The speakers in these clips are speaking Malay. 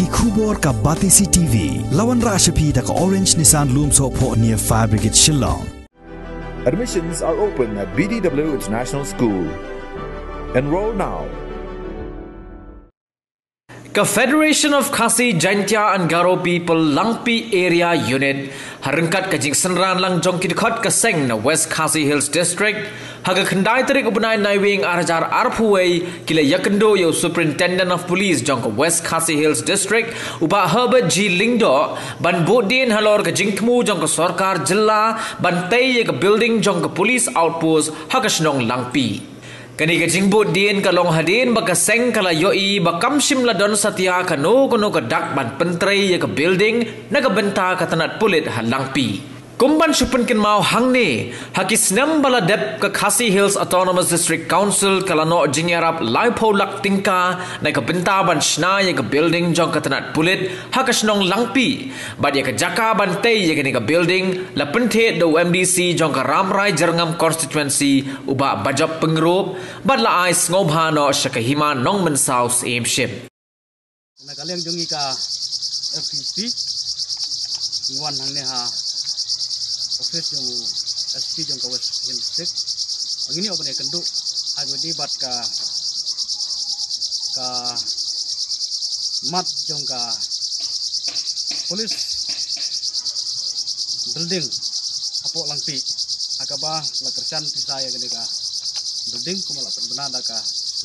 ki khubor ka Batisi TV lawan rashapi da ka Orange Nissan Lumso po near Fire Brigade Shillong. Admissions are open at BDW International School. Enroll now. Ka Federation of Khasi Jaintia and Garo People Langpi Area Unit harengkat ka jing senran lang jong kidkhot ka seng na West Khasi Hills District haga khandai tarik ubnai naiwing arajar arphuwei kila yakendo yo Superintendent of Police jong ka West Khasi Hills District uba Herbert G Lingdo ban bodin halor ka jingthmu jong ka sarkar jilla ban tei ka building jong ka police outpost haga snong Langpi. Kani ka jingbut din ka long hadin baka seng kala yoi bakam shimla don satya ka no kono ka dak ban pentrei ka building nagabenta ka tanat pulit halangpi. Kumban supen kin mau hangne hakis nam bala dep ka Khasi Hills Autonomous District Council kala no jingyarap laipo lak tingka nagabenta ban shna ka building jong ka tanat pulit hakasnong langpi bad ya ka jaka ban tei ya ka building la penthe do MDC jong ka Ramrai Jerngam constituency uba bajap pengrop bad la ai ngobha no shakahima nong men south aim ship na kaleng jongi ka FPP iwan hangne ha office yung SP yung ka West Hills District ang ini open kendo ago di bat ka mat yung ka police building apo langpi akaba la kerjan pisaya gani ka building kumala penbenada ka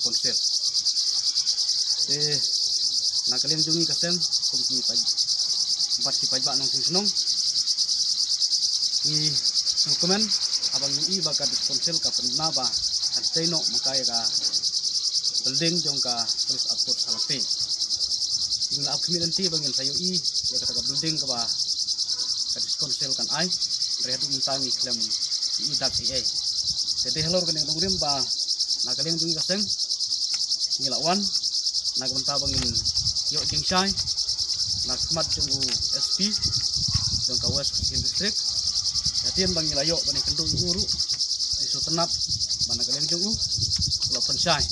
konsel na kalem jungi kasem kumki paj bat ki pajba nong sinong ni dokumen abang ni baka diskonsel ka penaba ateno makaya ka building jong ka police outpost halapi ingla community bangin sayo ya ka building ka ba ka diskonsel kan ai redu mentangi klem dak ia jadi halor kan yang ngurim ba nakaleng dungi kaseng ngilawan nagbenta bangin yo jingsai nakmat jong SP jong ka West Hills District Hatian bang ilayo bani kendung guru isu tenat mana kaleng jung ula pensai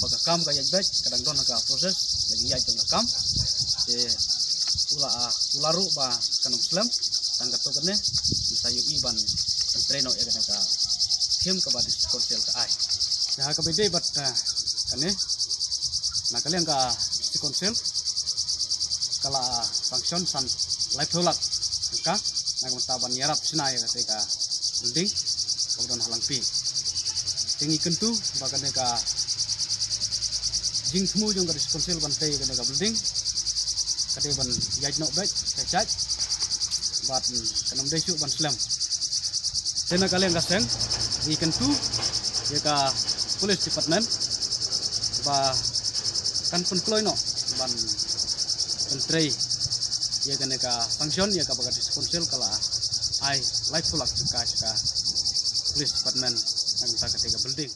baga kam ka yajbek kadang don ka proses lagi yaj jong kam ularu ba kanong slam tangkat to kene sayu iban entreno ya kana ka him ka badis konsel ka ai ya ka bede bat kane na kaleng ka konsel kala function san life holak ka nagmataban yarap sinaya kasi ka building kemudian halangpi tingi kentu bakane ka jingthmu jong ka diskonsel bantay ka building kade ban yaj no bek chat bat kanam desu ban slam tena kaleng kaseng ni kentu ya ka police department ba kan penkloy no ban pentrei ya kan ka function ya ka baga diskonsel kala ai life fulak ka police department nang ta ka building